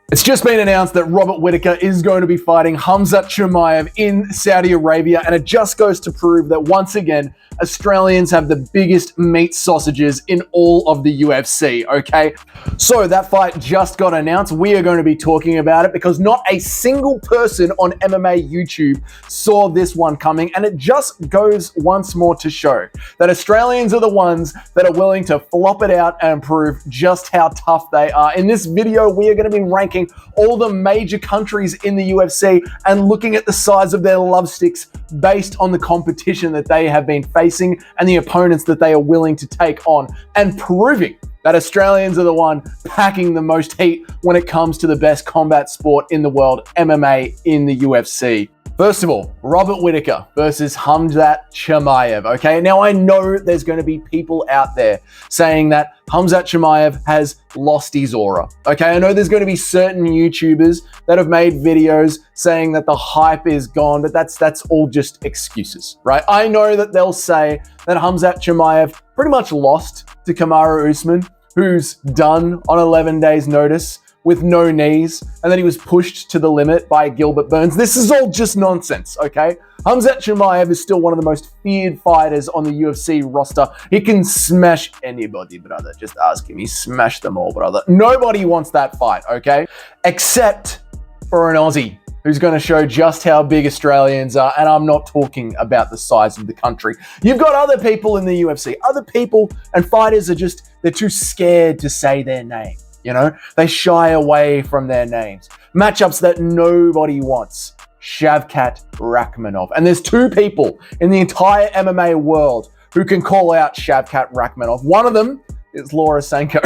It's just been announced that Robert Whittaker is going to be fighting Khamzat Chimaev in Saudi Arabia, and it just goes to prove that once again, Australians have the biggest meat sausages in all of the UFC, okay? So that fight just got announced. We are going to be talking about it because not a single person on MMA YouTube saw this one coming, and it just goes once more to show that Australians are the ones that are willing to flop it out and prove just how tough they are. In this video, we are going to be ranking all the major countries in the UFC and looking at the size of their love sticks based on the competition that they have been facing and the opponents that they are willing to take on, and proving that Australians are the one packing the most heat when it comes to the best combat sport in the world, MMA in the UFC. First of all, Robert Whittaker versus Khamzat Chimaev, okay? Now, I know there's going to be people out there saying that Khamzat Chimaev has lost his aura, okay? I know there's going to be certain YouTubers that have made videos saying that the hype is gone, but that's all just excuses, right? I know that they'll say that Khamzat Chimaev pretty much lost to Kamaru Usman, who's done on 11 days' notice with no knees, and then he was pushed to the limit by Gilbert Burns. This is all just nonsense, okay? Khamzat Chimaev is still one of the most feared fighters on the UFC roster. He can smash anybody, brother. Just ask him. He smashed them all, brother. Nobody wants that fight, okay? Except for an Aussie who's going to show just how big Australians are, and I'm not talking about the size of the country. You've got other people in the UFC. Other people and fighters are just, they're too scared to say their name. You know, they shy away from their names. Matchups that nobody wants. Shavkat Rakhmonov. And there's two people in the entire MMA world who can call out Shavkat Rakhmonov. One of them is Laura Sanko.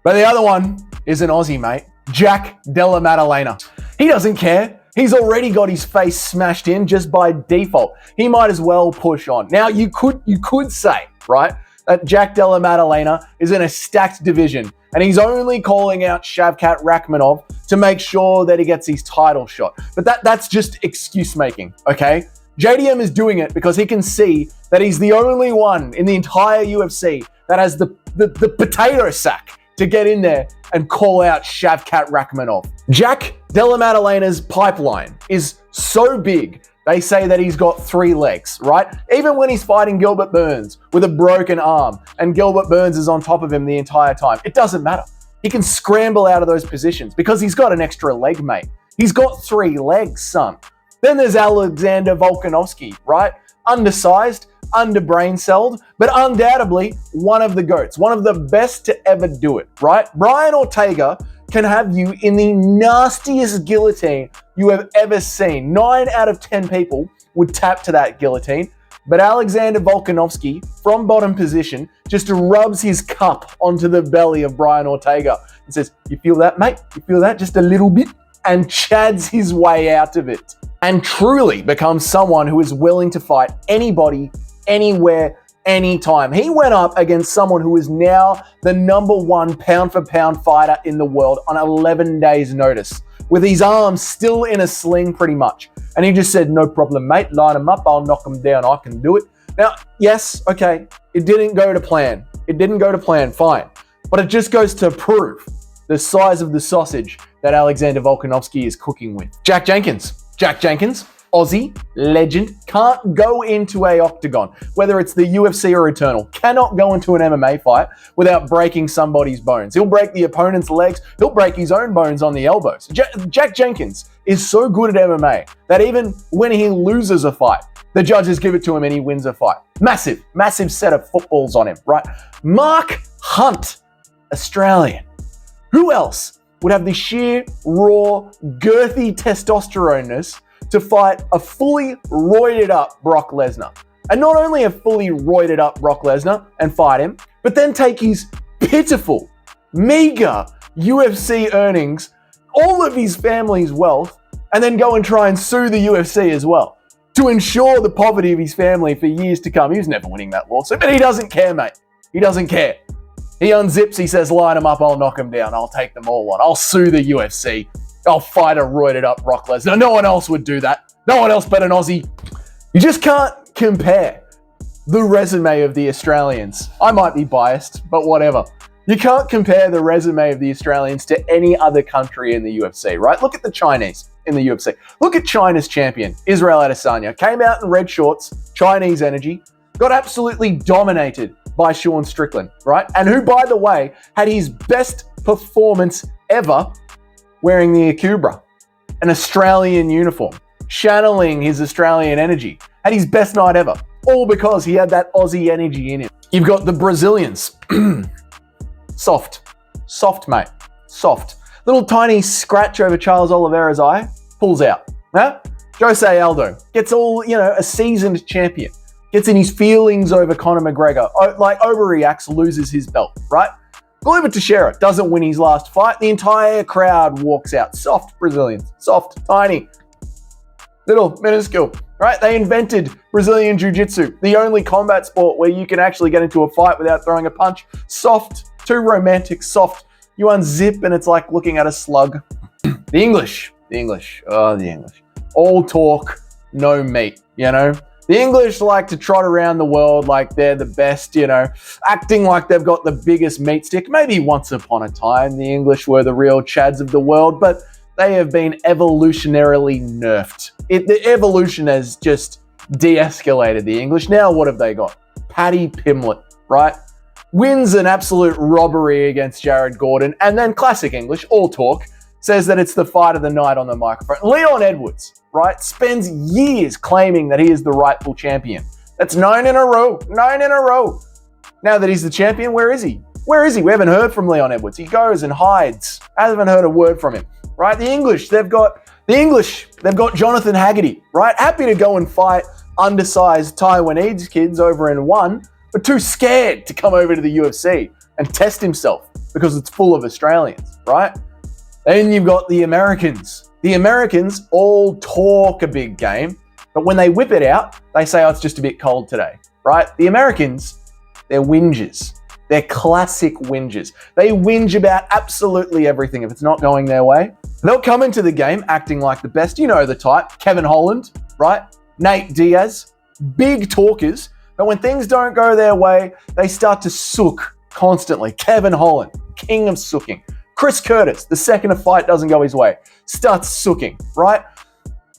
But the other one is an Aussie, mate. Jack Della Maddalena. He doesn't care. He's already got his face smashed in just by default. He might as well push on. Now, you could say, right, that Jack Della Maddalena is in a stacked division, and he's only calling out Shavkat Rakhmonov to make sure that he gets his title shot. But that's just excuse making, okay? JDM is doing it because he can see that he's the only one in the entire UFC that has the potato sack to get in there and call out Shavkat Rakhmonov. Jack Della Maddalena's pipeline is so big, they say that he's got 3 legs, right? Even when he's fighting Gilbert Burns with a broken arm and Gilbert Burns is on top of him the entire time, it doesn't matter. He can scramble out of those positions because he's got an extra leg, mate. He's got 3 legs, son. Then there's Alexander Volkov, right? Undersized, under-brain-celled, but undoubtedly one of the GOATs, one of the best to ever do it, right? Brian Ortega can have you in the nastiest guillotine you have ever seen. 9 out of 10 people would tap to that guillotine, but Alexander Volkanovski, from bottom position, just rubs his cup onto the belly of Brian Ortega and says, "You feel that, mate? You feel that? Just a little bit?" and chads his way out of it and truly becomes someone who is willing to fight anybody, anywhere, anytime. He went up against someone who is now the #1 pound-for-pound fighter in the world on 11 days' notice, with his arms still in a sling pretty much. And he just said, "No problem, mate. Line him up. I'll knock him down. I can do it." Now, yes, okay, it didn't go to plan. It didn't go to plan, fine. But it just goes to prove the size of the sausage that Alexander Volkanovski is cooking with. Jack Jenkins, Aussie, legend, can't go into a octagon, whether it's the UFC or Eternal, cannot go into an MMA fight without breaking somebody's bones. He'll break the opponent's legs, he'll break his own bones on the elbows. Jack Jenkins is so good at MMA that even when he loses a fight, the judges give it to him and he wins a fight. Massive set of footballs on him, right? Mark Hunt, Australian. Who else would have the sheer, raw, girthy testosterone-ness to fight a fully roided up Brock Lesnar? And not only a fully roided up Brock Lesnar and fight him, but then take his pitiful, meager UFC earnings, all of his family's wealth, and then go and try and sue the UFC as well to ensure the poverty of his family for years to come. He was never winning that lawsuit, but he doesn't care, mate. He doesn't care. He unzips, he says, "Line him up, I'll knock him down. I'll take them all on. I'll sue the UFC. I'll fight a roided up Brock Lesnar." No one else would do that. No one else but an Aussie. You just can't compare the resume of the Australians. I might be biased, but whatever. You can't compare the resume of the Australians to any other country in the UFC, right? Look at the Chinese in the UFC. Look at China's champion, Israel Adesanya. Came out in red shorts, Chinese energy, got absolutely dominated by Sean Strickland, right? And who, by the way, had his best performance ever wearing the Akubra, an Australian uniform, channeling his Australian energy. Had his best night ever, all because he had that Aussie energy in him. You've got the Brazilians. Soft, mate. Soft. Little tiny scratch over Charles Oliveira's eye, pulls out. Huh? Jose Aldo gets all, a seasoned champion. Gets in his feelings over Conor McGregor. Overreacts, loses his belt, right? Glover Teixeira doesn't win his last fight. The entire crowd walks out. Soft Brazilians. Soft, tiny, little, minuscule, right? They invented Brazilian Jiu-Jitsu, the only combat sport where you can actually get into a fight without throwing a punch. Soft, too romantic, soft. You unzip and it's like looking at a slug. The English. All talk, no meat, The English like to trot around the world like they're the best, acting like they've got the biggest meat stick. Maybe once upon a time, the English were the real Chads of the world, but they have been evolutionarily nerfed. The evolution has just de-escalated the English. Now what have they got? Paddy Pimblett, right? Wins an absolute robbery against Jared Gordon, and then classic English, all talk, says that it's the fight of the night on the microphone. Leon Edwards, right, spends years claiming that he is the rightful champion. That's 9 in a row. Now that he's the champion, where is he? We haven't heard from Leon Edwards. He goes and hides. I haven't heard a word from him, right? The English, they've got Jonathan Haggerty, right? Happy to go and fight undersized Taiwanese kids over in one, but too scared to come over to the UFC and test himself because it's full of Australians, right? Then you've got the Americans. The Americans all talk a big game, but when they whip it out, they say, oh, it's just a bit cold today, right? The Americans, they're whingers. They're classic whingers. They whinge about absolutely everything if it's not going their way. They'll come into the game acting like the best. You know the type. Kevin Holland, right? Nate Diaz, big talkers, but when things don't go their way, they start to sook constantly. Kevin Holland, king of sooking. Chris Curtis, the second a fight doesn't go his way, starts sooking, right?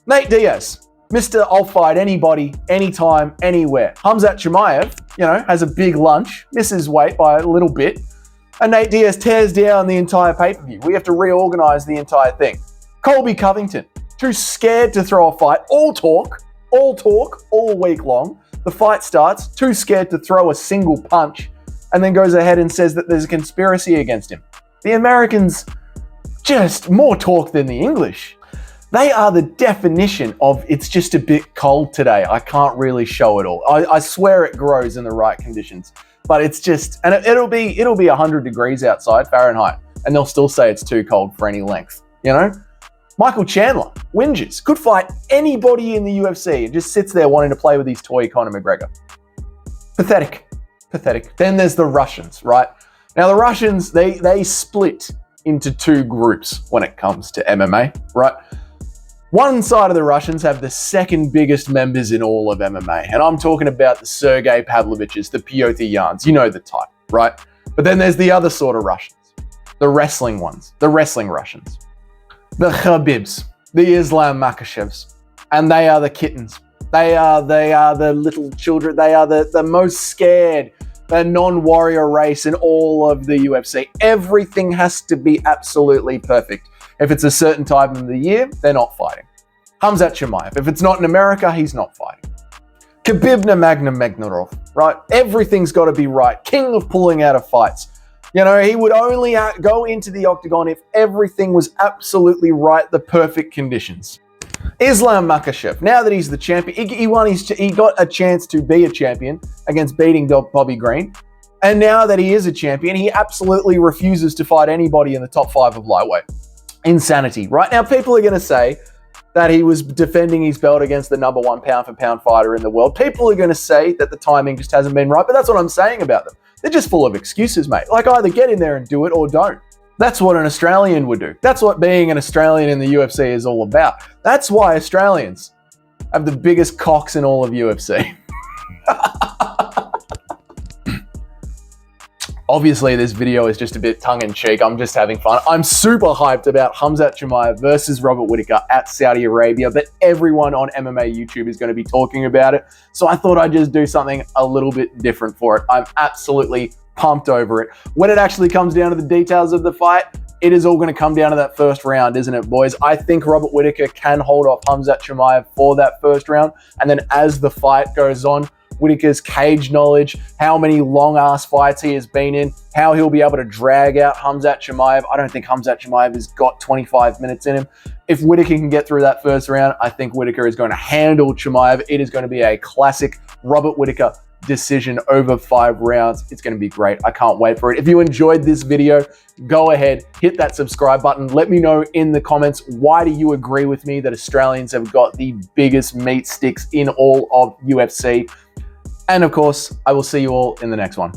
Nate Diaz, Mr. I'll fight anybody, anytime, anywhere. Khamzat Chimaev, has a big lunch, misses weight by a little bit, and Nate Diaz tears down the entire pay-per-view. We have to reorganize the entire thing. Colby Covington, too scared to throw a fight, all talk, all week long. The fight starts, too scared to throw a single punch, and then goes ahead and says that there's a conspiracy against him. The Americans, just more talk than the English. They are the definition of it's just a bit cold today. I can't really show it all. I swear it grows in the right conditions, but it's just, and it'll be 100 degrees outside Fahrenheit, and they'll still say it's too cold for any length. Michael Chandler, whinges, could fight anybody in the UFC and just sits there wanting to play with his toy Conor McGregor. Pathetic. Then there's the Russians, right? Now the Russians, they split into two groups when it comes to MMA, right? One side of the Russians have the second biggest members in all of MMA, and I'm talking about the Sergei Pavloviches, the Piotr Yans, you know the type, right? But then there's the other sort of Russians, the wrestling ones, the wrestling Russians, the Khabibs, the Islam Makhachevs, and they are the kittens. They are the little children. They are the most scared, the non-warrior race in all of the UFC. Everything has to be absolutely perfect. If it's a certain time of the year, they're not fighting. Khamzat Chimaev. If it's not in America, he's not fighting. Khabib Nurmagomedov, right? Everything's got to be right. King of pulling out of fights. He would only go into the octagon if everything was absolutely right, the perfect conditions. Islam Makhachev, now that he's the champion, he got a chance to be a champion against beating Bobby Green. And now that he is a champion, he absolutely refuses to fight anybody in the top 5 of lightweight. Insanity, right? Now, people are going to say that he was defending his belt against the number 1 pound-for-pound fighter in the world. People are going to say that the timing just hasn't been right, but that's what I'm saying about them. They're just full of excuses, mate. Like, either get in there and do it or don't. That's what an Australian would do. That's what being an Australian in the UFC is all about. That's why Australians have the biggest cocks in all of UFC. Obviously, this video is just a bit tongue-in-cheek. I'm just having fun. I'm super hyped about Khamzat Chimaev versus Robert Whittaker at Saudi Arabia, but everyone on MMA YouTube is going to be talking about it. So I thought I'd just do something a little bit different for it. I'm absolutely pumped over it. When it actually comes down to the details of the fight, it is all going to come down to that first round, isn't it, boys? I think Robert Whittaker can hold off Khamzat Chimaev for that first round. And then as the fight goes on, Whittaker's cage knowledge, how many long-ass fights he has been in, how he'll be able to drag out Khamzat Chimaev. I don't think Khamzat Chimaev has got 25 minutes in him. If Whittaker can get through that first round, I think Whittaker is going to handle Chimaev. It is going to be a classic Robert Whittaker decision over 5 rounds. It's going to be great. I can't wait for it. If you enjoyed this video, go ahead, hit that subscribe button. Let me know in the comments, why do you agree with me that Australians have got the biggest meat sticks in all of UFC? And of course, I will see you all in the next one.